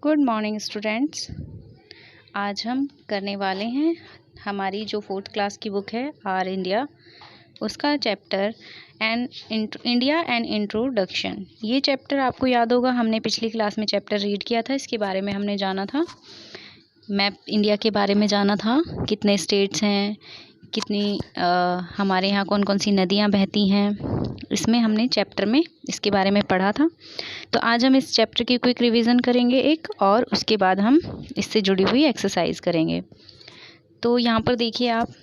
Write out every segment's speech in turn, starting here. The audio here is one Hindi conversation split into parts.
Good morning students. आज हम करने वाले हैं हमारी जो 4th क्लास की बुक है आर इंडिया, उसका चैप्टर इंडिया एंड इंट्रोडक्शन। ये चैप्टर आपको याद होगा, हमने पिछली क्लास में चैप्टर रीड किया था। इसके बारे में हमने जाना था, मैप इंडिया के बारे में जाना था, कितने स्टेट्स हैं, कितनी हमारे यहाँ कौन कौन सी नदियाँ बहती हैं। इसमें हमने चैप्टर में इसके बारे में पढ़ा था। तो आज हम इस चैप्टर की क्विक रिवीजन करेंगे एक, और उसके बाद हम इससे जुड़ी हुई एक्सरसाइज करेंगे। तो यहाँ पर देखिए, आप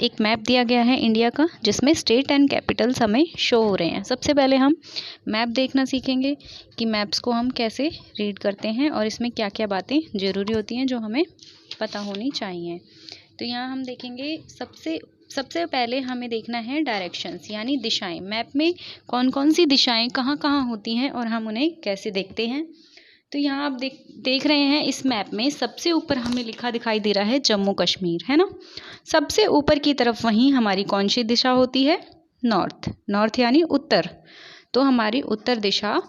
एक मैप दिया गया है इंडिया का, जिसमें स्टेट एंड कैपिटल्स हमें शो हो रहे हैं। सबसे पहले हम मैप देखना सीखेंगे कि मैप्स को हम कैसे रीड करते हैं और इसमें क्या क्या बातें ज़रूरी होती हैं जो हमें पता होनी चाहिए। तो यहाँ हम देखेंगे सबसे पहले हमें देखना है डायरेक्शंस, यानी दिशाएं। मैप में कौन कौन सी दिशाएं कहाँ कहाँ होती हैं और हम उन्हें कैसे देखते हैं। तो यहाँ आप देख रहे हैं, इस मैप में सबसे ऊपर हमें लिखा दिखाई दे रहा है जम्मू कश्मीर, है ना। सबसे ऊपर की तरफ वहीं हमारी कौन सी दिशा होती है? नॉर्थ यानी उत्तर। तो हमारी उत्तर दिशा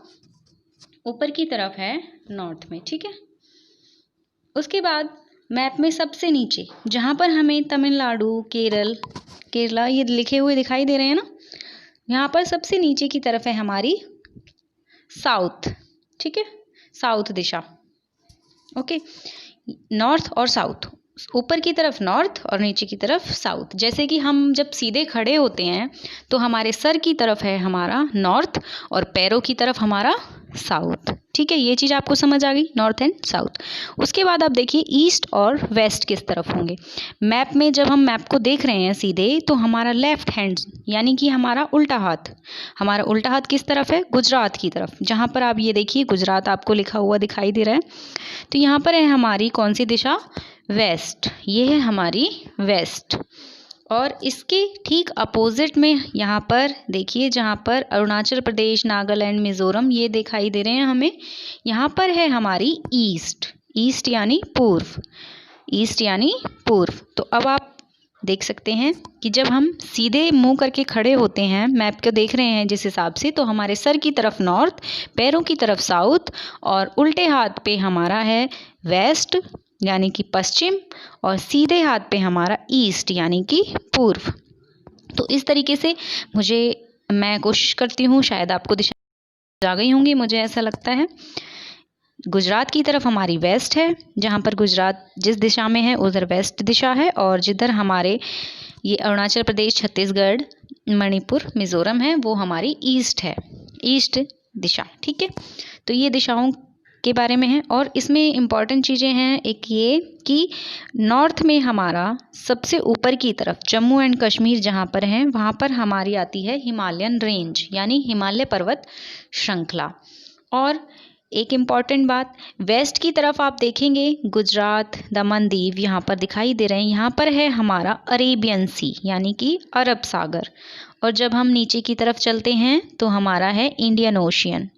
ऊपर की तरफ है, नॉर्थ में, ठीक है। उसके बाद मैप में सबसे नीचे जहाँ पर हमें तमिलनाडु, केरला ये लिखे हुए दिखाई दे रहे हैं ना, यहाँ पर सबसे नीचे की तरफ है हमारी साउथ, ठीक है, साउथ दिशा। ओके, नॉर्थ और साउथ, ऊपर की तरफ नॉर्थ और नीचे की तरफ साउथ। जैसे कि हम जब सीधे खड़े होते हैं तो हमारे सर की तरफ है हमारा नॉर्थ और पैरों की तरफ हमारा साउथ, ठीक है। ये चीज़ आपको समझ आ गई, नॉर्थ एंड साउथ। उसके बाद आप देखिए ईस्ट और वेस्ट किस तरफ होंगे। मैप में जब हम मैप को देख रहे हैं सीधे, तो हमारा लेफ्ट हैंड यानी कि हमारा उल्टा हाथ किस तरफ है? गुजरात की तरफ। जहाँ पर आप ये देखिए गुजरात आपको लिखा हुआ दिखाई दे रहा है, तो यहाँ पर है हमारी कौन सी दिशा? वेस्ट। ये है हमारी वेस्ट। और इसके ठीक अपोजिट में यहाँ पर देखिए, जहाँ पर अरुणाचल प्रदेश, नागालैंड, मिज़ोरम ये दिखाई दे रहे हैं हमें, यहाँ पर है हमारी ईस्ट यानी पूर्व। तो अब आप देख सकते हैं कि जब हम सीधे मुंह करके खड़े होते हैं, मैप को देख रहे हैं जिस हिसाब से, तो हमारे सर की तरफ नॉर्थ, पैरों की तरफ साउथ, और उल्टे हाथ पे हमारा है वेस्ट यानी कि पश्चिम, और सीधे हाथ पे हमारा ईस्ट यानी कि पूर्व। तो इस तरीके से मैं कोशिश करती हूँ, शायद आपको दिशा आ गई होंगी, मुझे ऐसा लगता है। गुजरात की तरफ हमारी वेस्ट है, जहाँ पर गुजरात जिस दिशा में है उधर वेस्ट दिशा है, और जिधर हमारे ये अरुणाचल प्रदेश, छत्तीसगढ़, मणिपुर, मिज़ोरम है, वो हमारी ईस्ट है, ईस्ट दिशा, ठीक है। तो ये दिशाओं के बारे में है। और इसमें इम्पॉर्टेंट चीज़ें हैं, एक ये कि नॉर्थ में हमारा सबसे ऊपर की तरफ जम्मू एंड कश्मीर जहाँ पर है, वहाँ पर हमारी आती है हिमालयन रेंज यानी हिमालय पर्वत श्रृंखला। और एक इम्पॉर्टेंट बात, वेस्ट की तरफ आप देखेंगे गुजरात, दमन दीव यहाँ पर दिखाई दे रहे हैं, यहाँ पर है हमारा अरेबियन सी यानी कि अरब सागर। और जब हम नीचे की तरफ चलते हैं तो हमारा है इंडियन ओशियन।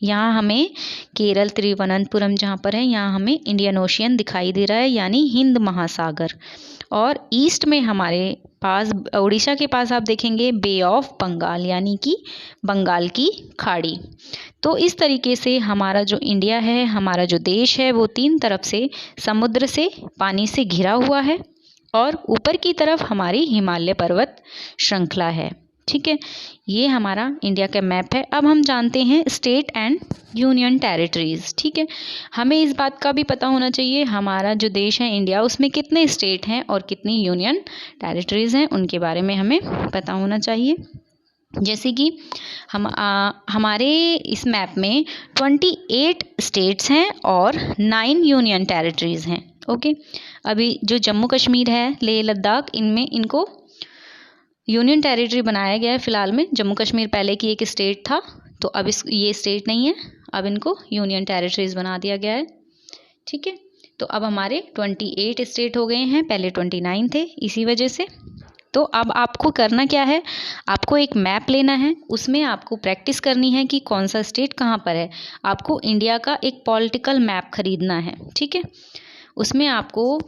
यहाँ हमें केरल, तिरुवनंतपुरम जहाँ पर है, यहाँ हमें इंडियन ओशियन दिखाई दे रहा है यानी हिंद महासागर। और ईस्ट में हमारे पास उड़ीसा के पास आप देखेंगे बे ऑफ बंगाल यानी कि बंगाल की खाड़ी। तो इस तरीके से हमारा जो इंडिया है, हमारा जो देश है, वो 3 तरफ से समुद्र से, पानी से घिरा हुआ है, और ऊपर की तरफ हमारी हिमालय पर्वत श्रृंखला है, ठीक है। ये हमारा इंडिया का मैप है। अब हम जानते हैं स्टेट एंड यूनियन टेरिटरीज, ठीक है। हमें इस बात का भी पता होना चाहिए, हमारा जो देश है इंडिया, उसमें कितने स्टेट हैं और कितनी यूनियन टेरिटरीज हैं, उनके बारे में हमें पता होना चाहिए। जैसे कि हमारे इस मैप में 28 स्टेट्स हैं और 9 यूनियन टेरिटरीज हैं। ओके, अभी जो जम्मू कश्मीर है, लेह लद्दाख, इनको यूनियन टेरिटरी बनाया गया है फिलहाल में। जम्मू कश्मीर पहले की एक स्टेट था, तो अब ये स्टेट नहीं है, अब इनको यूनियन टेरिटरीज बना दिया गया है, ठीक है। तो अब हमारे 28 स्टेट हो गए हैं, पहले 29 थे, इसी वजह से। तो अब आपको करना क्या है, आपको एक मैप लेना है, उसमें आपको प्रैक्टिस करनी है कि कौन सा स्टेट कहाँ पर है। आपको इंडिया का एक पॉलिटिकल मैप खरीदना है, ठीक है। उसमें आपको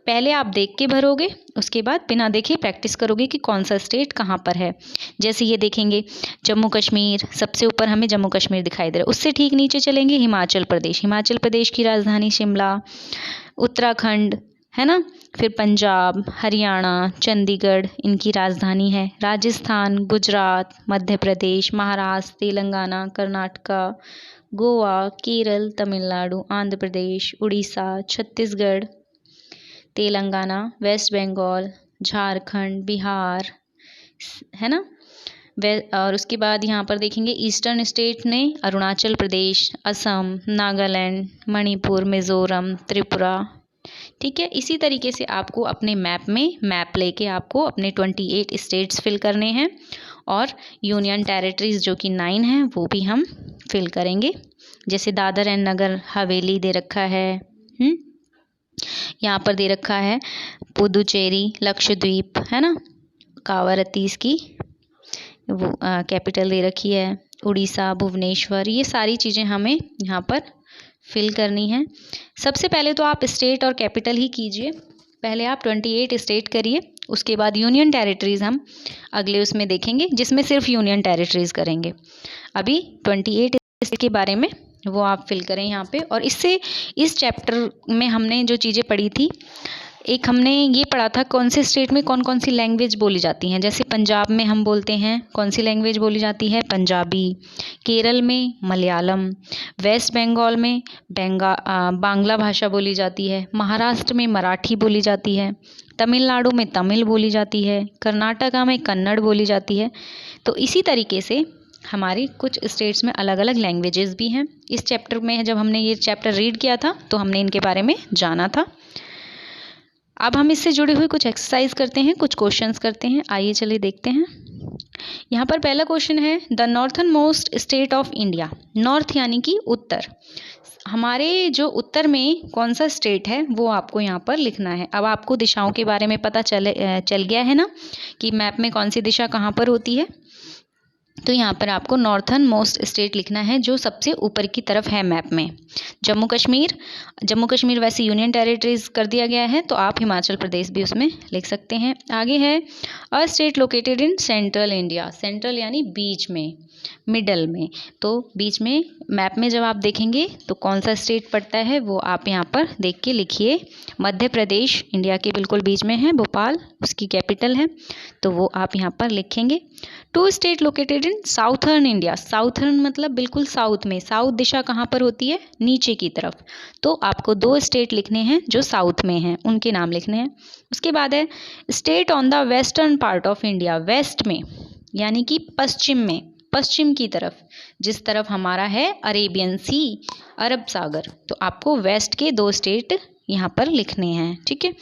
पहले आप देख के भरोगे, उसके बाद बिना देखे प्रैक्टिस करोगे कि कौन सा स्टेट कहाँ पर है। जैसे ये देखेंगे जम्मू कश्मीर, सबसे ऊपर हमें जम्मू कश्मीर दिखाई दे रहा है। उससे ठीक नीचे चलेंगे हिमाचल प्रदेश, हिमाचल प्रदेश की राजधानी शिमला। उत्तराखंड है ना, फिर पंजाब, हरियाणा, चंडीगढ़ इनकी राजधानी है। राजस्थान, गुजरात, मध्य प्रदेश, महाराष्ट्र, तेलंगाना, कर्नाटका, गोवा, केरल, तमिलनाडु, आंध्र प्रदेश, उड़ीसा, छत्तीसगढ़, तेलंगाना, वेस्ट बंगाल, झारखंड, बिहार, है ना। और उसके बाद यहाँ पर देखेंगे ईस्टर्न स्टेट में अरुणाचल प्रदेश, असम, नागालैंड, मणिपुर, मिज़ोरम, त्रिपुरा। ठीक है, इसी तरीके से आपको अपने मैप में मैप लेके आपको अपने 28 स्टेट्स फिल करने हैं और यूनियन टेरिटरीज जो कि 9 हैं वो भी हम फिल करेंगे। जैसे दादर एंड नगर हवेली दे रखा है, यहाँ पर दे रखा है पुदुचेरी, लक्षद्वीप, है ना, कावारत्ती इसकी वो कैपिटल दे रखी है, उड़ीसा, भुवनेश्वर। ये सारी चीज़ें हमें यहाँ पर फिल करनी है। सबसे पहले तो आप स्टेट और कैपिटल ही कीजिए, पहले आप 28 स्टेट करिए, उसके बाद यूनियन टेरिटरीज़ हम अगले उसमें देखेंगे जिसमें सिर्फ यूनियन टेरिटरीज़ करेंगे। अभी 28 स्टेट के बारे में वो आप फिल करें यहाँ पे। और इससे इस चैप्टर में हमने जो चीज़ें पढ़ी थी, एक हमने ये पढ़ा था कौन से स्टेट में कौन कौन सी लैंग्वेज बोली जाती हैं। जैसे पंजाब में हम बोलते हैं, कौन सी लैंग्वेज बोली जाती है, पंजाबी। केरल में मलयालम, वेस्ट बंगाल में बांग्ला भाषा बोली जाती है, महाराष्ट्र में मराठी बोली जाती है, तमिलनाडु में तमिल बोली जाती है, कर्नाटका में कन्नड़ बोली जाती है। तो इसी तरीके से हमारी कुछ स्टेट्स में अलग अलग लैंग्वेजेस भी हैं। इस चैप्टर में जब हमने ये चैप्टर रीड किया था तो हमने इनके बारे में जाना था। अब हम इससे जुड़े हुए कुछ एक्सरसाइज करते हैं, कुछ क्वेश्चंस करते हैं। आइए चलिए देखते हैं। यहाँ पर पहला क्वेश्चन है, the northern most state of India. North यानी कि उत्तर, हमारे जो उत्तर में कौन सा स्टेट है वो आपको यहाँ पर लिखना है। अब आपको दिशाओं के बारे में पता चल गया है ना कि मैप में कौन सी दिशा कहाँ पर होती है। तो यहाँ पर आपको नॉर्थन मोस्ट स्टेट लिखना है जो सबसे ऊपर की तरफ है मैप में। जम्मू कश्मीर वैसे यूनियन टेरिटरीज कर दिया गया है, तो आप हिमाचल प्रदेश भी उसमें लिख सकते हैं। आगे है a state located in central India. Central यानी बीच में, मिडल में। तो बीच में मैप में जब आप देखेंगे तो कौन सा स्टेट पड़ता है वो आप यहाँ पर देख के लिखिए। मध्य प्रदेश इंडिया के बिल्कुल बीच में है, भोपाल उसकी कैपिटल है, तो वो आप यहाँ पर लिखेंगे। Two state located in southern India. Southern मतलब बिल्कुल साउथ में। साउथ दिशा कहाँ पर होती है, नीचे की तरफ। तो आपको 2 स्टेट लिखने हैं जो साउथ में हैं, उनके नाम लिखने हैं। उसके बाद है state on the western part of India. West में यानी कि पश्चिम में, पश्चिम की तरफ, जिस तरफ हमारा है अरेबियन सी, अरब सागर। तो आपको वेस्ट के 2 स्टेट यहाँ पर लिखने हैं। ठीक है,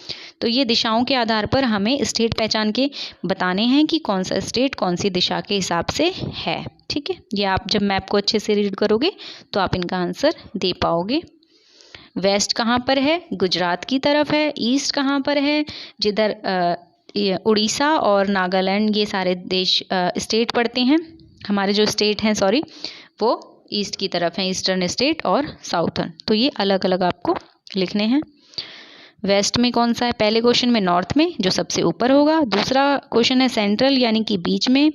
तो ये दिशाओं के आधार पर हमें स्टेट पहचान के बताने हैं कि कौन सा स्टेट कौन सी दिशा के हिसाब से है। ठीक है, ये आप जब मैप को अच्छे से रीड करोगे तो आप इनका आंसर दे पाओगे। वेस्ट कहाँ पर है, गुजरात की तरफ है। ईस्ट कहाँ पर है, जिधर उड़ीसा और नागालैंड ये सारे देश स्टेट पड़ते हैं। हमारे जो स्टेट हैं वो ईस्ट की तरफ हैं, ईस्टर्न स्टेट और साउथर्न। तो ये अलग अलग आपको लिखने हैं। वेस्ट में कौन सा है, पहले क्वेश्चन में नॉर्थ में जो सबसे ऊपर होगा। दूसरा क्वेश्चन है सेंट्रल यानी कि बीच में।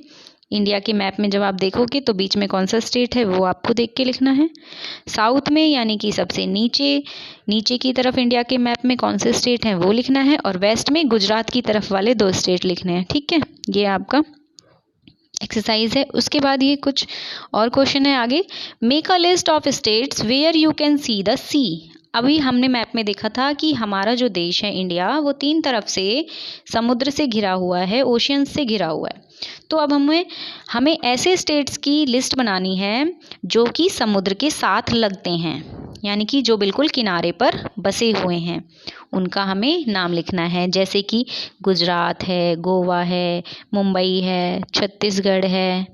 इंडिया के मैप में जब आप देखोगे तो बीच में कौन सा स्टेट है वो आपको देख के लिखना है। साउथ में यानी कि सबसे नीचे की तरफ इंडिया के मैप में कौन से स्टेट हैं वो लिखना है। और वेस्ट में गुजरात की तरफ वाले 2 स्टेट लिखने हैं। ठीक है, ये आपका एक्सरसाइज है। उसके बाद ये कुछ और क्वेश्चन है आगे। Make a list of states where you can see the sea. अभी हमने मैप में देखा था कि हमारा जो देश है इंडिया वो 3 तरफ से समुद्र से घिरा हुआ है, ओशियन से घिरा हुआ है। तो अब हमें ऐसे स्टेट्स की लिस्ट बनानी है जो कि समुद्र के साथ लगते हैं, यानी कि जो बिल्कुल किनारे पर बसे हुए हैं, उनका हमें नाम लिखना है। जैसे कि गुजरात है, गोवा है, मुंबई है, छत्तीसगढ़ है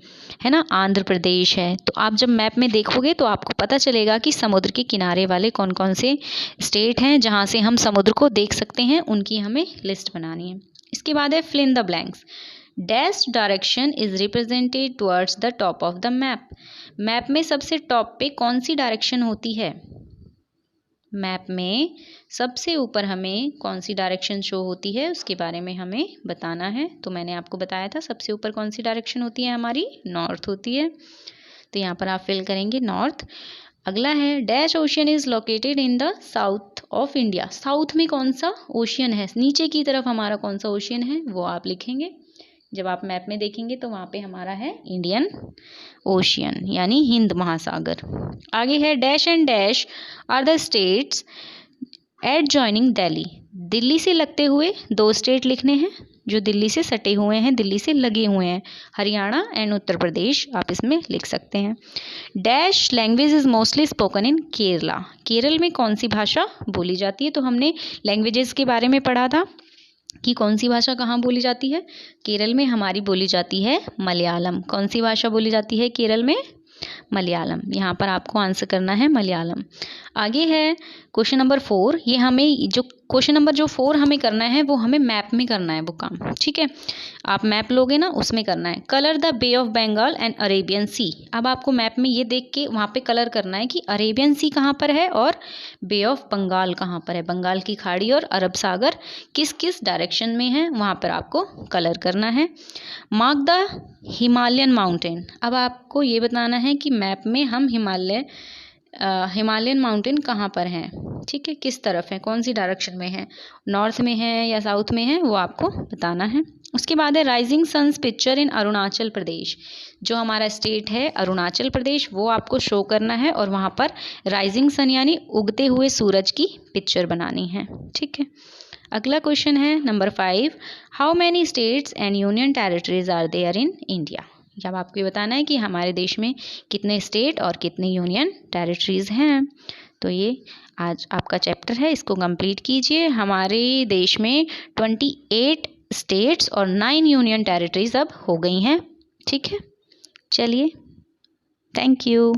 ना, आंध्र प्रदेश है। तो आप जब मैप में देखोगे तो आपको पता चलेगा कि समुद्र के किनारे वाले कौन कौन से स्टेट हैं जहाँ से हम समुद्र को देख सकते हैं, उनकी हमें लिस्ट बनानी है। इसके बाद है fill in the blanks. Dash direction is represented towards the top of the map. Map में सबसे टॉप पे कौन सी डायरेक्शन होती है, मैप में सबसे ऊपर हमें कौन सी डायरेक्शन शो होती है उसके बारे में हमें बताना है। तो मैंने आपको बताया था सबसे ऊपर कौन सी डायरेक्शन होती है, हमारी नॉर्थ होती है। तो यहाँ पर आप फिल करेंगे नॉर्थ। अगला है dash ocean is located in the south of India. South में कौन सा ओशियन है, नीचे की तरफ हमारा कौन सा ओशियन है वो आप लिखेंगे। जब आप मैप में देखेंगे तो वहाँ पे हमारा है इंडियन ओशियन यानी हिंद महासागर। आगे है dash and dash are the states adjoining Delhi. Delhi से लगते हुए दो स्टेट लिखने हैं जो दिल्ली से सटे हुए हैं, दिल्ली से लगे हुए हैं, हरियाणा एंड उत्तर प्रदेश आप इसमें लिख सकते हैं। Dash language is mostly spoken in Kerala. Kerala में कौन सी भाषा बोली जाती है। तो हमने लैंग्वेजेस के बारे में पढ़ा था कि कौन सी भाषा कहाँ बोली जाती है। केरल में हमारी बोली जाती है मलयालम। कौन सी भाषा बोली जाती है केरल में, मलयालम। यहाँ पर आपको आंसर करना है मलयालम। आगे है क्वेश्चन नंबर 4। ये हमें जो क्वेश्चन नंबर जो 4 हमें करना है वो हमें मैप में करना है वो काम, ठीक है। आप मैप लोगे ना उसमें करना है। Colour the bay of Bengal and Arabian sea. अब आपको मैप में ये देख के वहाँ पे कलर करना है कि अरेबियन सी कहाँ पर है और बे ऑफ बंगाल कहाँ पर है। बंगाल की खाड़ी और अरब सागर किस किस डायरेक्शन में है वहाँ पर आपको कलर करना है। Mark the Himalayan mountain. अब आपको ये बताना है कि मैप में हम हिमालयन माउंटेन कहाँ पर हैं, ठीक है, किस तरफ है, कौन सी डायरेक्शन में है, नॉर्थ में है या साउथ में है वो आपको बताना है। उसके बाद है rising suns picture in Arunachal Pradesh. जो हमारा स्टेट है अरुणाचल प्रदेश वो आपको शो करना है और वहाँ पर राइजिंग सन यानी उगते हुए सूरज की पिक्चर बनानी है, ठीक है। अगला क्वेश्चन है number 5। How many states and union territories are there in India. जब आपको ये बताना है कि हमारे देश में कितने स्टेट और कितने यूनियन टेरिटरीज हैं। तो ये आज आपका चैप्टर है, इसको कंप्लीट कीजिए। हमारे देश में 28 स्टेट्स और 9 यूनियन टेरिटरीज अब हो गई हैं, ठीक है। चलिए, थैंक यू।